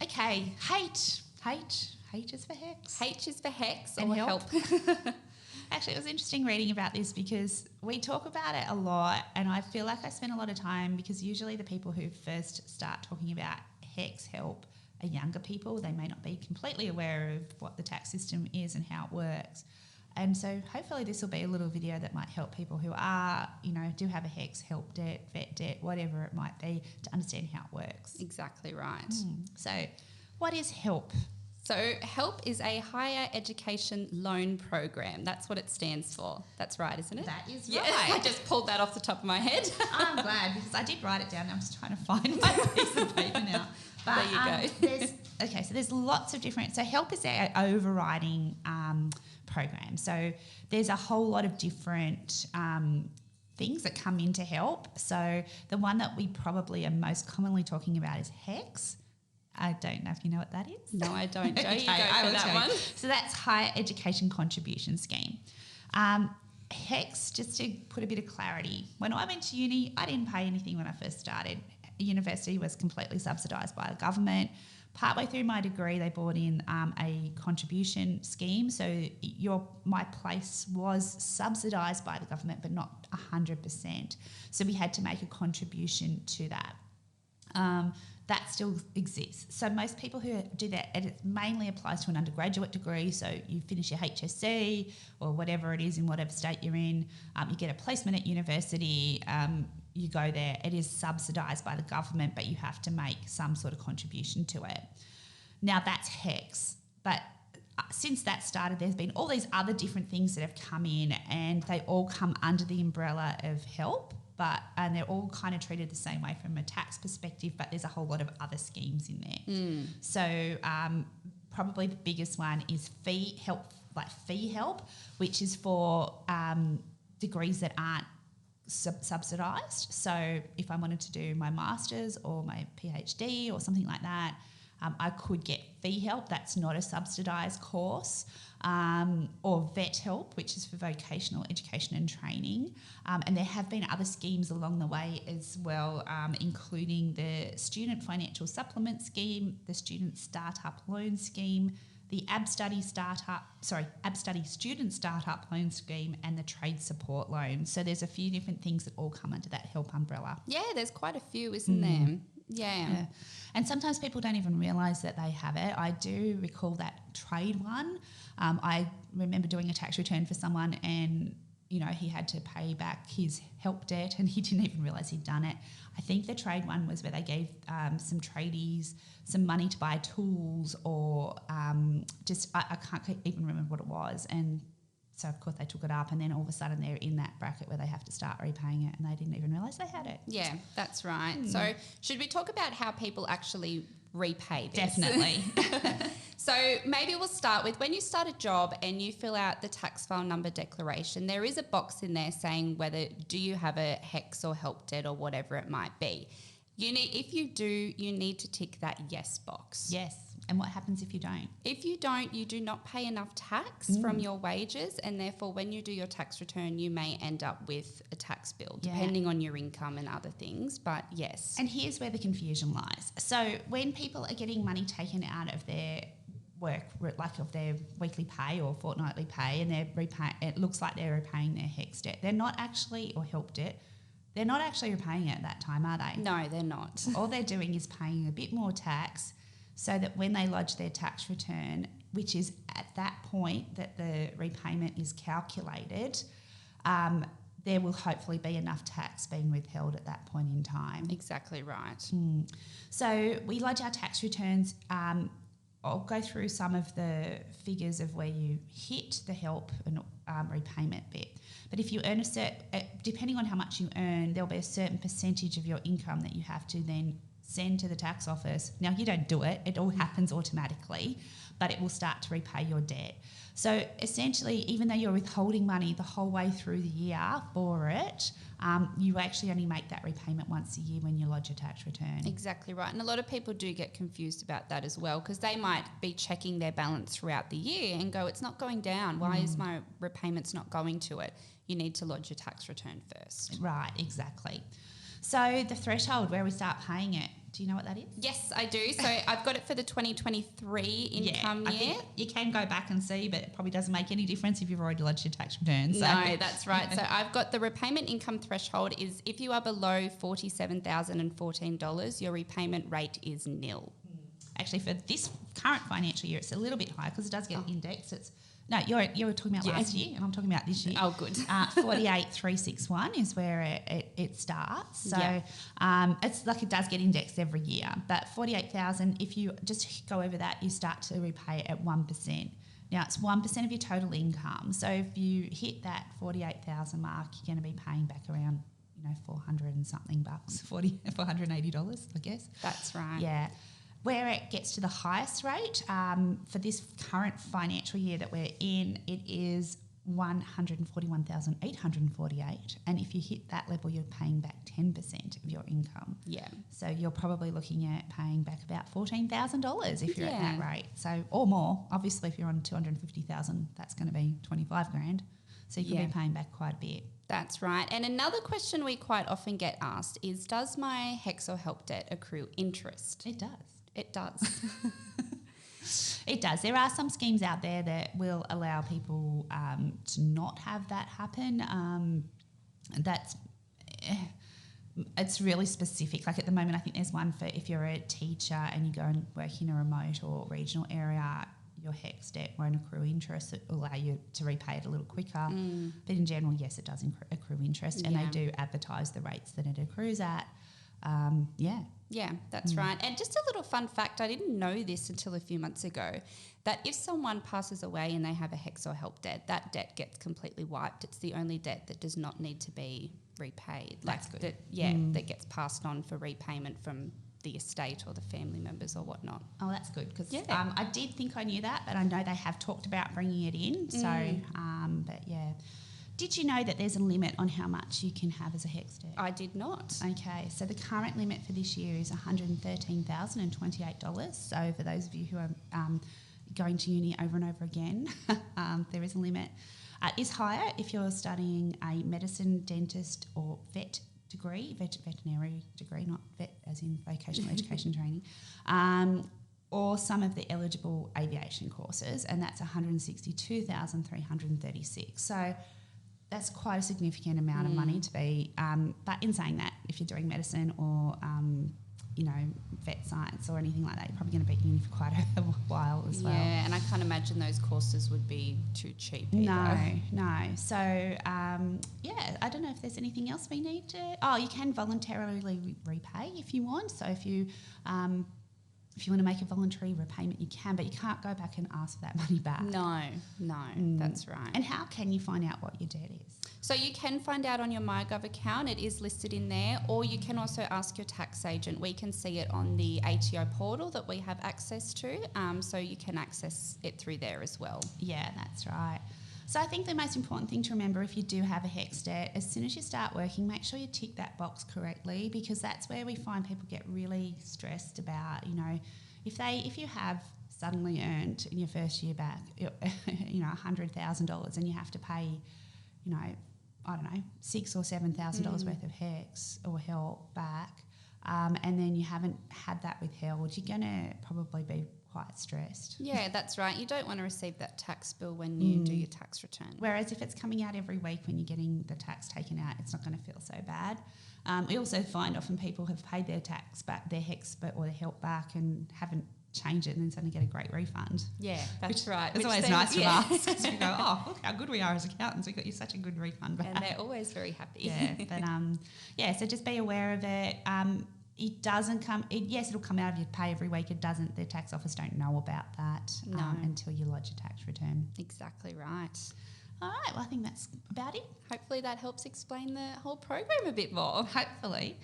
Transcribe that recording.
Okay, H is for HECS. H is for HECS And or help. help. Actually, it was interesting reading about this because we talk about it a lot, and I feel like I spend a lot of time because usually the people who first start talking about HECS help are younger people. They may not be completely aware of what the tax system is and how it works. And so hopefully this will be a little video that might help people who are, do have a HECS, help debt, vet debt, whatever it might be, to understand how it works. Exactly right. So what is HELP? So HELP is a higher education loan program. That's what it stands for. That's right, isn't it? That is Yeah, right. I just pulled that off the top of my head. I'm glad because I did write it down. I'm just trying to find my piece of paper now. But, there you go. There's lots of different... So HELP is our overriding program. So there's a whole lot of different things that come into HELP. So the one that we probably are most commonly talking about is HECS. I don't know if you know what that is. No, I don't. Joe, you go I for will that tell one. you. So that's Higher Education Contribution Scheme. HECS, just to put a bit of clarity, when I went to uni, I didn't pay anything when I first started. University was completely subsidised by the government. Partway through my degree, they brought in a contribution scheme. So my place was subsidised by the government, but not 100%. So we had to make a contribution to that. That still exists. So most people who do that, and it mainly applies to an undergraduate degree, so you finish your HSC or whatever it is in whatever state you're in, you get a placement at university, you go there, it is subsidised by the government, but you have to make some sort of contribution to it. Now that's HECS, but since that started, there's been all these other different things that have come in and they all come under the umbrella of HELP. And they're all kind of treated the same way from a tax perspective, but there's a whole lot of other schemes in there. So probably the biggest one is fee help, which is for degrees that aren't subsidised. So if I wanted to do my master's or my PhD or something like that, I could get fee help. That's not a subsidised course. Or vet help, which is for vocational education and training. And there have been other schemes along the way as well, including the Student Financial Supplement Scheme, the Student Startup Loan Scheme, the AbStudy Student Startup Loan Scheme, and the Trade Support Loan. So there's a few different things that all come under that HELP umbrella. Yeah, there's quite a few, isn't there? Yeah. And sometimes people don't even realise that they have it. I do recall that trade one. I remember doing a tax return for someone and, he had to pay back his HELP debt and he didn't even realise he'd done it. I think the trade one was where they gave some tradies some money to buy tools or I can't even remember what it was. And so, of course, they took it up and then all of a sudden they're in that bracket where they have to start repaying it and they didn't even realise they had it. Yeah, that's right. So should we talk about how people actually repay this? Definitely. So maybe we'll start with when you start a job and you fill out the tax file number declaration, there is a box in there saying whether do you have a HECS or HELP debt or whatever it might be. If you do, you need to tick that yes box. Yes. And what happens if you don't? If you don't, you do not pay enough tax from your wages, and therefore when you do your tax return, you may end up with a tax bill, depending on your income and other things, but yes. And here's where the confusion lies. So when people are getting money taken out of their work, like of their weekly pay or fortnightly pay, and it looks like they're repaying their HECS debt, they're not actually, or HELP debt, they're not actually repaying it at that time, are they? No, they're not. All they're doing is paying a bit more tax so that when they lodge their tax return, which is at that point that the repayment is calculated, there will hopefully be enough tax being withheld at that point in time. Exactly right. So we lodge our tax returns. I'll go through some of the figures of where you hit the HELP and repayment bit. But if you earn depending on how much you earn, there'll be a certain percentage of your income that you have to then send to the tax office. Now, you don't do it. It all happens automatically, but it will start to repay your debt. So essentially, even though you're withholding money the whole way through the year for it, you actually only make that repayment once a year when you lodge your tax return. Exactly right. And a lot of people do get confused about that as well, because they might be checking their balance throughout the year and go, it's not going down. Why is my repayments not going to it? You need to lodge your tax return first. Right, exactly. So the threshold where we start paying it, Do you know what that is? Yes, I do. So I've got it for the 2023 income I year. think you can go back and see, but it probably doesn't make any difference if you've already lodged your tax return. So. No, that's right. So I've got the repayment income threshold is if you are below $47,014, your repayment rate is nil. Actually, for this current financial year, it's a little bit higher because it does get indexed. You're talking about last year, and I'm talking about this year. Oh, good. 48,361 is where it starts. So it's like it does get indexed every year. But 48,000, if you just go over that, you start to repay at 1%. Now it's 1% of your total income. So if you hit that 48,000 mark, you're going to be paying back around, $400 and something bucks, $480, I guess. That's right. Yeah. Where it gets to the highest rate for this current financial year that we're in, it is 141,848, and if you hit that level, you're paying back 10% of your income. Yeah. So you're probably looking at paying back about $14,000 if you're at that rate. So or more. Obviously, if you're on 250,000, that's going to be 25 grand. So you could be paying back quite a bit. That's right. And another question we quite often get asked is, does my HECS or help debt accrue interest? It does. It does. It does. There are some schemes out there that will allow people to not have that happen. It's really specific. Like at the moment, I think there's one for if you're a teacher and you go and work in a remote or regional area, your HECS debt won't accrue interest. It will allow you to repay it a little quicker. But in general, yes, it does accrue interest, and they do advertise the rates that it accrues at. Yeah, that's right. And just a little fun fact, I didn't know this until a few months ago, that if someone passes away and they have a HECS or help debt, that debt gets completely wiped. It's the only debt that does not need to be repaid. That's good. That gets passed on for repayment from the estate or the family members or whatnot. Oh, that's good because I did think I knew that, but I know they have talked about bringing it in. So, but yeah. Did you know that there's a limit on how much you can have as a HECS debt? I did not. Okay, so the current limit for this year is $113,028. So for those of you who are going to uni over and over again, there is a limit. It is higher if you're studying a medicine, dentist or veterinary degree, not vet as in vocational education training, or some of the eligible aviation courses, and that's $162,336. So that's quite a significant amount of money to be. But in saying that, if you're doing medicine or, vet science or anything like that, you're probably going to be at uni for quite a while as well. Yeah, and I can't imagine those courses would be too cheap either. No. So, I don't know if there's anything else we need to... Oh, you can voluntarily repay if you want. So if you want to make a voluntary repayment, you can, but you can't go back and ask for that money back. No, that's right. And how can you find out what your debt is? So you can find out on your MyGov account. It is listed in there, or you can also ask your tax agent. We can see it on the ATO portal that we have access to, so you can access it through there as well. Yeah, that's right. So I think the most important thing to remember if you do have a HECS debt, as soon as you start working, make sure you tick that box correctly, because that's where we find people get really stressed about, if you have suddenly earned in your first year back, $100,000 and you have to pay, $6,000 or $7,000 worth of HECS or help back, and then you haven't had that withheld, you're going to probably be quite stressed. Yeah, that's right. You don't want to receive that tax bill when you do your tax return. Whereas if it's coming out every week when you're getting the tax taken out, it's not going to feel so bad. We also find often people have paid their tax back, their HECS or their help back, and haven't changed it, and then suddenly get a great refund. Yeah, that's right. It's always nice from us, because we go, oh, look how good we are as accountants. We got you such a good refund back. And they're always very happy. Yeah, but so just be aware of it. It doesn't come... yes, it'll come out of your pay every week. It doesn't... The tax office don't know about that until you lodge your tax return. Exactly right. All right, well, I think that's about it. Hopefully that helps explain the whole program a bit more. Hopefully.